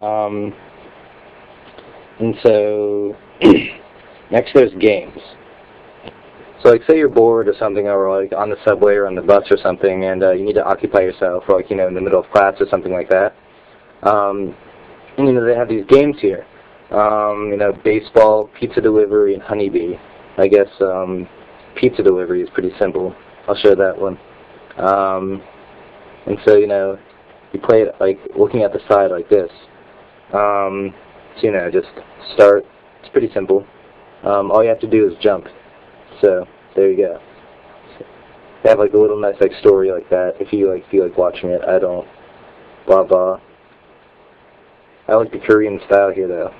Um, and so, next there's games. So like say you're bored or something, or like on the subway or on the bus or something, and you need to occupy yourself, or like, you know, in the middle of class or something like that. And, you know, they have these games here. You know, baseball, pizza delivery, and honeybee. I guess pizza delivery is pretty simple. I'll show that one. And so, you know, you play it like looking at the side like this. So, you know, just start. It's pretty simple. All you have to do is jump. So there you go. They have like a little nice like story like that. If you like feel like watching it, I don't. Blah blah. I like the Korean style here though.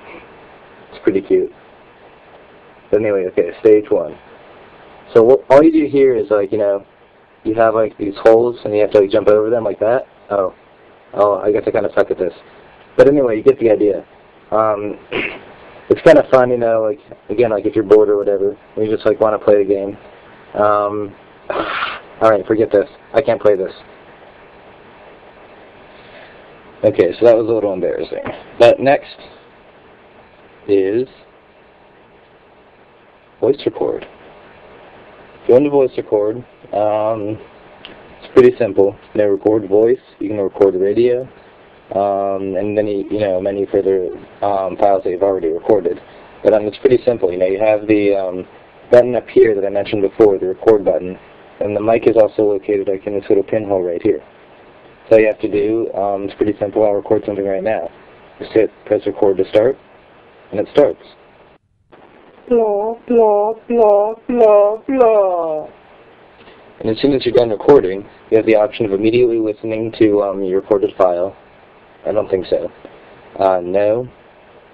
It's pretty cute. But anyway, okay, stage 1. So all you do here is like, you know, you have like these holes and you have to like jump over them like that. Oh, I guess I kind of suck at this. But anyway, you get the idea. It's kind of fun, you know, like, again, like if you're bored or whatever, and you just like want to play the game. Alright, forget this. I can't play this. Okay, so that was a little embarrassing. But next is voice record. Go into voice record. It's pretty simple. You know, record voice. You can record radio. And then you know, many further files that you've already recorded. But it's pretty simple. You know, you have the button up here that I mentioned before, the record button, and the mic is also located like in this little pinhole right here. So all you have to do, it's pretty simple. I'll record something right now. Just press record to start, and it starts. Blah blah blah blah blah. And as soon as you're done recording, you have the option of immediately listening to your recorded file. I don't think so. No.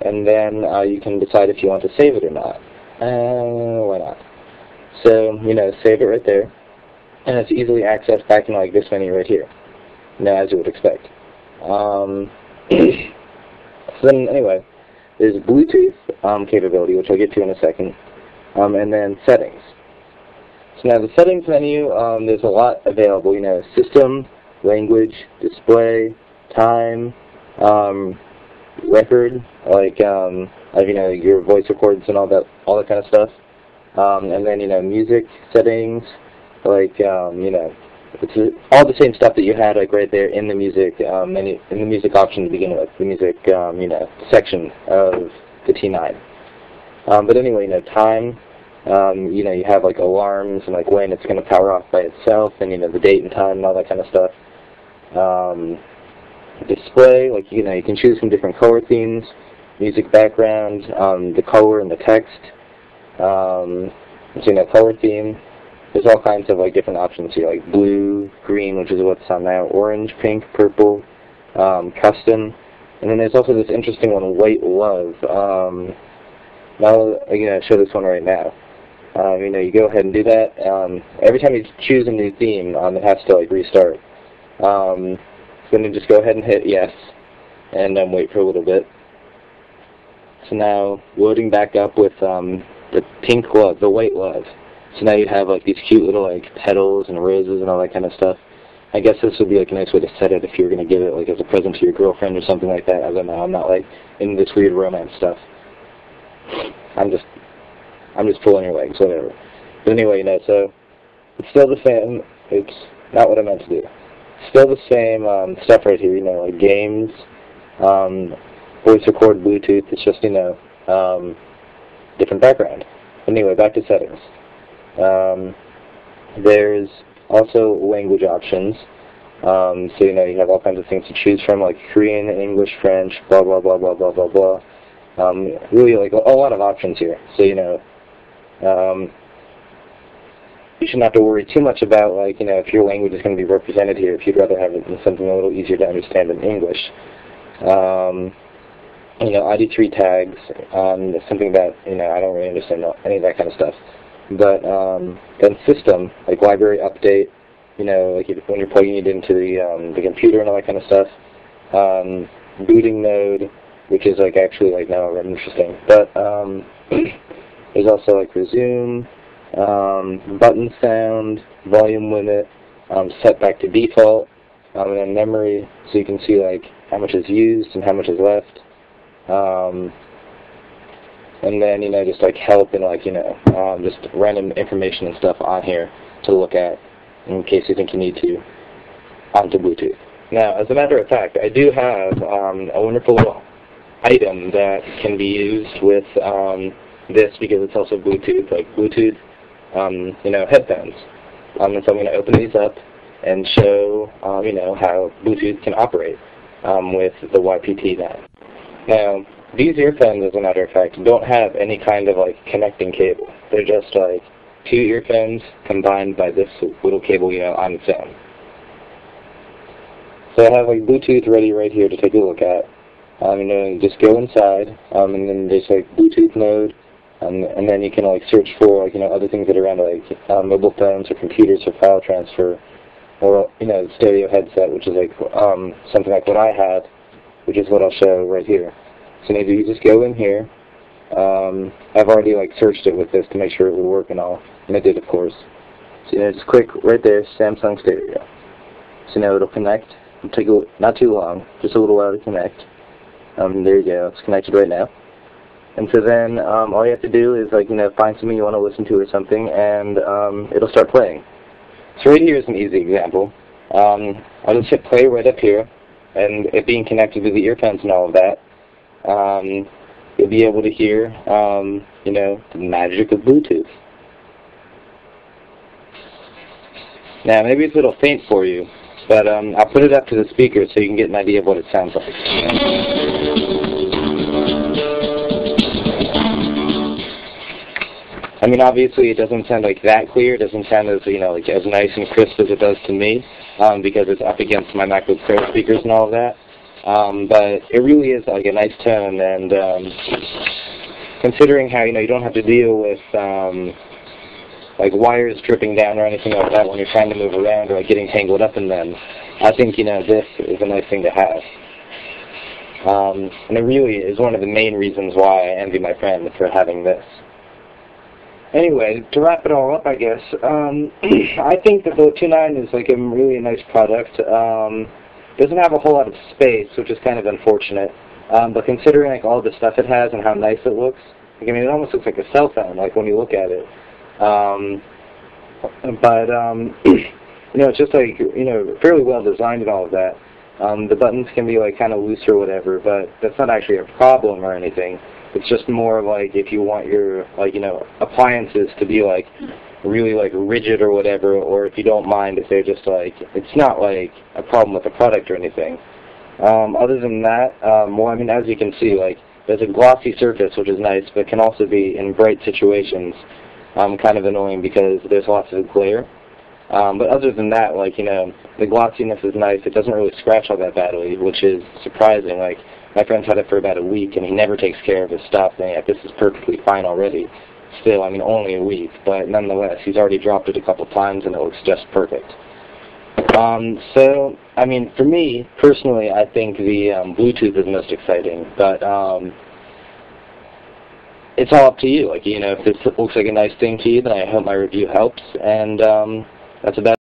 And then you can decide if you want to save it or not. Why not? So, you know, save it right there. And it's easily accessed back in like this menu right here. Now, as you would expect. So then, anyway, there's Bluetooth capability, which I'll get to in a second. And then settings. So now the settings menu, there's a lot available. You know, system, language, display, time, record, like you know, your voice records and all that kind of stuff, and then, you know, music settings, like you know, it's all the same stuff that you had like right there in the music menu, in the music option to begin with, the music you know, section of the T9. But anyway, you know, time, you know, you have like alarms and like when it's going to power off by itself, and, you know, the date and time and all that kind of stuff. Display, like, you know, you can choose from different color themes, music background, the color and the text, so, you know, color theme. There's all kinds of like different options here, like blue, green, which is what's on now, orange, pink, purple, custom, and then there's also this interesting one, white love. Now I'm gonna show this one right now. You know, you go ahead and do that. Every time you choose a new theme, it has to like restart. So then you just go ahead and hit yes, and then wait for a little bit. So now loading back up with the pink love, the white love. So now you have like these cute little like petals and roses and all that kind of stuff. I guess this would be like a nice way to set it if you were going to give it like as a present to your girlfriend or something like that. I don't know. I'm not like into this weird romance stuff. I'm just pulling your legs, whatever. But anyway, you know, so it's still the same. It's not what I meant to do. Still the same stuff right here. You know, like games, voice record, Bluetooth. It's just, you know, different background. Anyway, back to settings. There's also language options. So, you know, you have all kinds of things to choose from, like Korean, English, French, blah, blah, blah, blah, blah, blah, blah. Really, like, a lot of options here. So, you know, you shouldn't have to worry too much about, like, you know, if your language is going to be represented here, if you'd rather have it in something a little easier to understand than English. You know, ID3 tags, something that, you know, I don't really understand any of that kind of stuff. But then system, like library update, you know, like when you're plugging it into the computer and all that kind of stuff. Booting mode, which is like actually like now really interesting. But there's also like resume, button sound, volume limit, set back to default, and then memory, so you can see like how much is used and how much is left. And then, just like help and like, just random information and stuff on here to look at in case you think you need to onto Bluetooth. Now, as a matter of fact, I do have a wonderful little item that can be used with this because it's also Bluetooth, like Bluetooth, headphones. And so I'm going to open these up and show, how Bluetooth can operate with the YP-T9. Now, these earphones, as a matter of fact, don't have any kind of like connecting cable. They're just like two earphones combined by this little cable, on its own. So I have like Bluetooth ready right here to take a look at. Just go inside, and then there's like Bluetooth mode, and then you can like search for like other things that are around, like mobile phones or computers or file transfer, or stereo headset, which is like something like what I have, which is what I'll show right here. So maybe you just go in here. I've already like searched it with this to make sure it would work and all, and it did, of course. So just click right there, Samsung stereo. So now it'll connect. It'll take not too long, just a little while to connect. There you go, it's connected right now. And so then all you have to do is like find something you want to listen to or something, and it'll start playing. So right here is an easy example. I'll just hit play right up here, and it being connected to the earphones and all of that, you'll be able to hear the magic of Bluetooth. Now maybe it's a little faint for you, but I'll put it up to the speaker so you can get an idea of what it sounds like. Obviously it doesn't sound like that clear. It doesn't sound as like as nice and crisp as it does to me, because it's up against my MacBook Pro speakers and all of that. But it really is like a nice tone, and considering how you don't have to deal with like wires dripping down or anything like that when you're trying to move around or like getting tangled up in them, I think this is a nice thing to have. And it really is one of the main reasons why I envy my friend for having this. Anyway, to wrap it all up, I guess, I think that the T9 is like a really nice product. Doesn't have a whole lot of space, which is kind of unfortunate. But considering like all the stuff it has and how nice it looks, like, it almost looks like a cell phone, like when you look at it. It's just like fairly well designed and all of that. The buttons can be like kind of loose or whatever, but that's not actually a problem or anything. It's just more like if you want your appliances to be like really like rigid or whatever, or if you don't mind if they're just like, it's not like a problem with the product or anything. Other than that, as you can see, like there's a glossy surface which is nice, but can also be in bright situations kind of annoying because there's lots of glare. But other than that, like the glossiness is nice. It doesn't really scratch all that badly, which is surprising. Like my friend's had it for about a week, and he never takes care of his stuff. And yeah, this is perfectly fine already. Still, only a week, but nonetheless, he's already dropped it a couple times, and it looks just perfect. For me, personally, I think the Bluetooth is most exciting, but it's all up to you. Like, if this looks like a nice thing to you, then I hope my review helps, and that's about it.